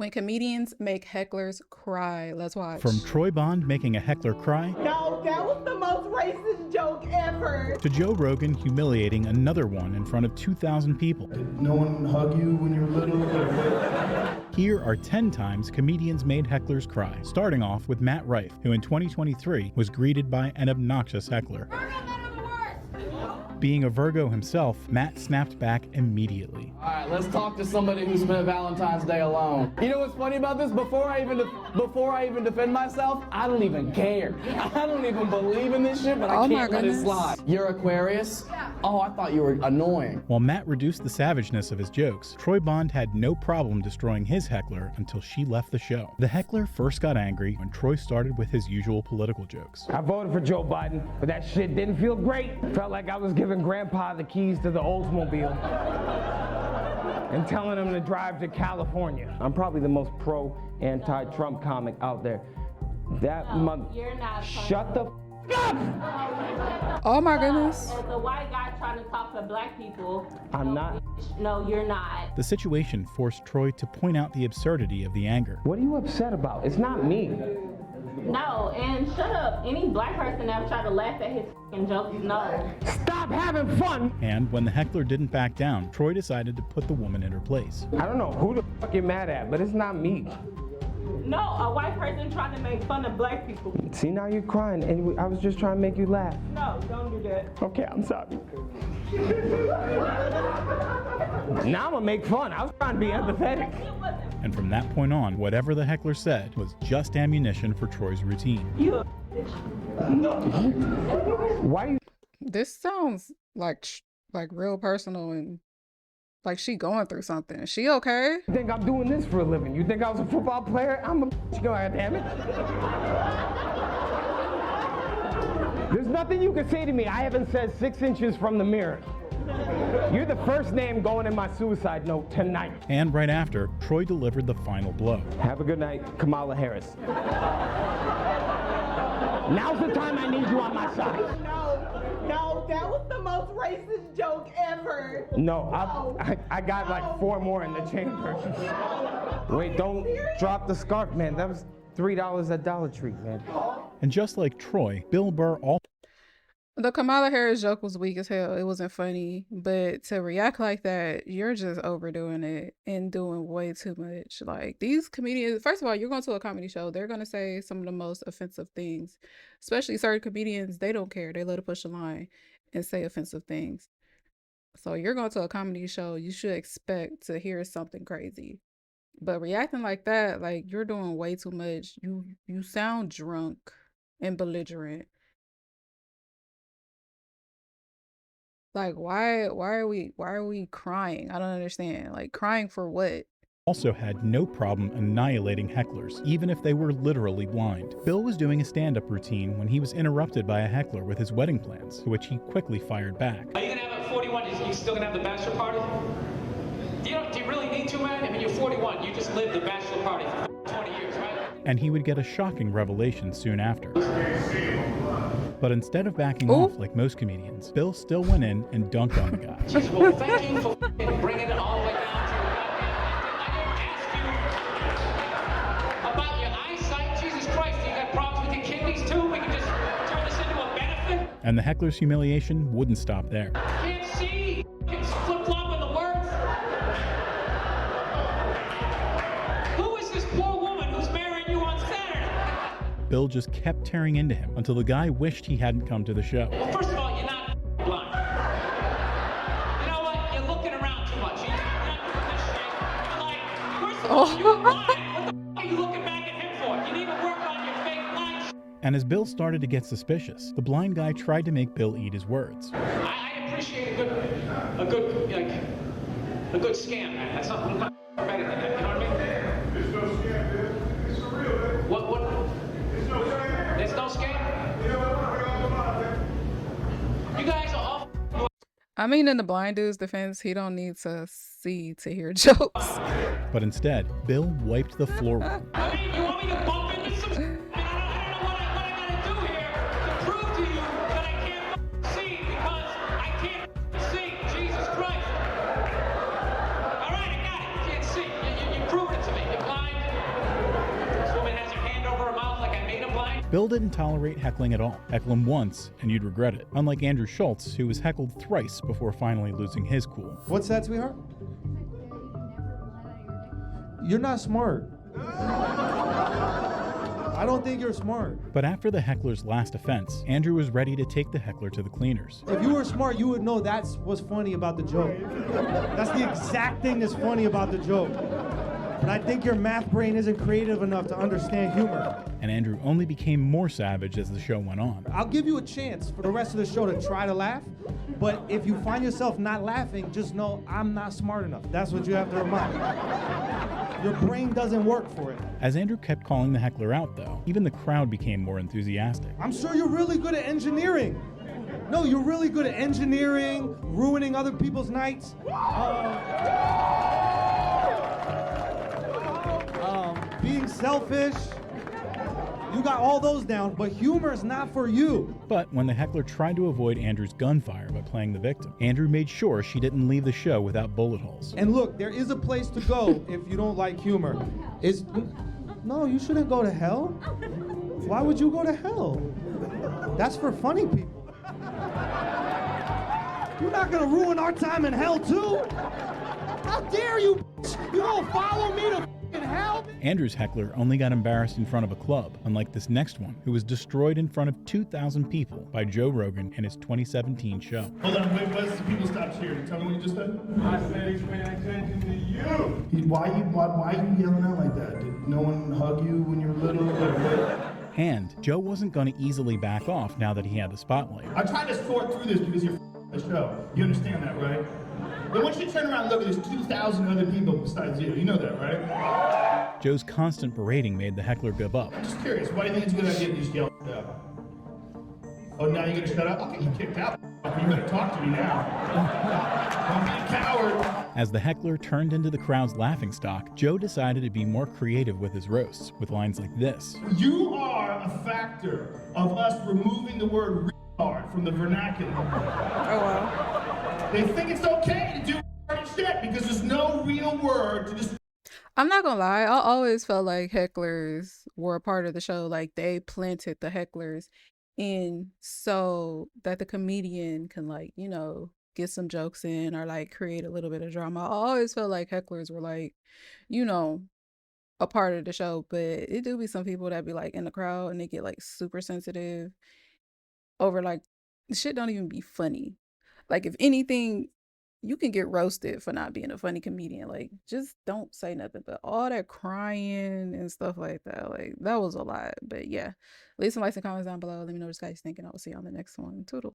When comedians make hecklers cry. Let's watch. From Troy Bond making a heckler cry. No, that was the most racist joke ever. To Joe Rogan humiliating another one in front of 2,000 people. Did no one hug you when you were little? Here are 10 times comedians made hecklers cry, starting off with Matt Rife, who in 2023 was greeted by an obnoxious heckler. Being a Virgo himself, Matt snapped back immediately. All right, let's talk to somebody who spent Valentine's Day alone. You know what's funny about this? Before I even defend myself, I don't even care. I don't even believe in this shit, but I can't let it slide. You're Aquarius? Oh, I thought you were annoying. While Matt reduced the savageness of his jokes, Troy Bond had no problem destroying his heckler until she left the show. The heckler first got angry when Troy started with his usual political jokes. I voted for Joe Biden, but that shit didn't feel great. Felt like I was giving Grandpa the keys to the Oldsmobile and telling him to drive to California. I'm probably the most pro-anti-Trump comic out there. That mother... You're not. Shut the up! Oh my goodness. As a white guy trying to talk to black people. I'm not. No, you're not. The situation forced Troy to point out the absurdity of the anger. What are you upset about? It's not me. No, and shut up. Any black person ever tried to laugh at his fucking jokes? No. Stop having fun! And when the heckler didn't back down, Troy decided to put the woman in her place. I don't know who the fuck you're mad at, but it's not me. No, a white person trying to make fun of black people. See, now you're crying, and I was just trying to make you laugh. No, don't do that. Okay, I'm sorry. Now I'm gonna make fun. I was trying to be empathetic. And from that point on, whatever the heckler said was just ammunition for Troy's routine. Why you? This sounds like real personal and like she going through something. Is she okay? You think I'm doing this for a living? You think I was a football player? I'm a God damn it. There's nothing you can say to me I haven't said 6 inches from the mirror. You're the first name going in my suicide note tonight. And right after, Troy delivered the final blow. Have a good night, Kamala Harris. Now's the time I need you on my side. No, that was the most racist joke ever. No, I got like 4 more in the chamber. Wait, don't drop the scarf, man. That was $3 at Dollar Tree, man. And just like Troy, Bill Burr The Kamala Harris joke was weak as hell. It wasn't funny. But to react like that, you're just overdoing it and doing way too much. Like, these comedians, first of all, you're going to a comedy show. They're going to say some of the most offensive things. Especially certain comedians, they don't care. They let it push the line and say offensive things. So you're going to a comedy show. You should expect to hear something crazy. But reacting like that, like, you're doing way too much. You sound drunk and belligerent. Like, why are we crying? I don't understand. Like, crying for what? also had no problem annihilating hecklers, even if they were literally blind. Bill was doing a stand-up routine when he was interrupted by a heckler with his wedding plans, to which he quickly fired back. Are you gonna have a 41? You still gonna have the bachelor party? Do you really need to, man? I mean, you're 41. You just lived the bachelor party for 20 years, right? And he would get a shocking revelation soon after. But instead of backing off like most comedians, Bill still went in and dunked on the guy. Jeez, well, thank you for bringing it all the way down to your goddamn. I didn't ask you about your eyesight. Jesus Christ, you got problems with your kidneys too? We can just turn this into a benefit? And the heckler's humiliation wouldn't stop there. Can't see. It's flip-flop on the words. Who is this poor woman who's marrying you on Saturday? Bill just kept tearing into him until the guy wished he hadn't come to the show. Well, first of all, you're not blind. You know what? You're looking around too much. You're not doing this shit. You're like, first of all, you're blind. What the f*** are you looking back at him for? You need to work on your fake blind. And as Bill started to get suspicious, the blind guy tried to make Bill eat his words. I appreciate a good scam, man. That's not better than that. You know what I mean? There's no scam, dude. It's for real, man. What? There's no scam. There's no scam? You know what? You guys are all. I mean, in the blind dude's defense, he don't need to see to hear jokes. But instead, Bill wiped the floor with him. I mean, you want me to bump into some? I don't know what I gotta do here to prove to you that I can't see because I can't see. Jesus Christ! All right, I got it. You can't see. You proved it to me. You're blind. Bill didn't tolerate heckling at all. Heckle him once, and you'd regret it. Unlike Andrew Schulz, who was heckled thrice before finally losing his cool. What's that, sweetheart? You're not smart. I don't think you're smart. But after the heckler's last offense, Andrew was ready to take the heckler to the cleaners. If you were smart, you would know that's what's funny about the joke. That's the exact thing that's funny about the joke. But I think your math brain isn't creative enough to understand humor. And Andrew only became more savage as the show went on. I'll give you a chance for the rest of the show to try to laugh, but if you find yourself not laughing, just know I'm not smart enough. That's what you have to remind. Your brain doesn't work for it. As Andrew kept calling the heckler out, though, even the crowd became more enthusiastic. I'm sure you're really good at engineering. No, you're really good at engineering, ruining other people's nights. Being selfish. You got all those down, but humor is not for you. But when the heckler tried to avoid Andrew's gunfire by playing the victim, Andrew made sure she didn't leave the show without bullet holes. And look, there is a place to go if you don't like humor. No, you shouldn't go to hell. Why would you go to hell? That's for funny people. You're not gonna ruin our time in hell too? How dare you? You gonna follow me to hell? Andrew's heckler only got embarrassed in front of a club, unlike this next one, who was destroyed in front of 2,000 people by Joe Rogan in his 2017 show. Hold on, wait, the people stop cheering. Tell me what you just said. I said he's paying attention to you. Why are you yelling out like that? Did no one hug you when you were little? And Joe wasn't going to easily back off now that he had the spotlight. I tried to sort through this because you're the show. You understand that, right? Then once you turn around and look at there's 2,000 other people besides you. You know that, right? Joe's constant berating made the heckler give up. I'm just curious, why do you think it's a good idea to just yell out? Oh, now you're gonna shut up? I'll get you kicked out. You better talk to me now. Don't be a coward. As the heckler turned into the crowd's laughingstock, Joe decided to be more creative with his roasts, with lines like this. You are a factor of us removing the word retard from the vernacular. Oh, wow. They think it's okay to do shit because there's no real word to just. I'm not gonna lie, I always felt like hecklers were a part of the show. Like they planted the hecklers in so that the comedian can, like, you know, get some jokes in or like create a little bit of drama. I always felt like hecklers were like, you know, a part of the show, but it do be some people that be like in the crowd and they get like super sensitive over like shit don't even be funny. Like if anything, you can get roasted for not being a funny comedian. Like just don't say nothing. But all that crying and stuff like that, like that was a lot. But yeah, leave some likes and comments down below. Let me know what you guys think, and I will see you on the next one. Toodle.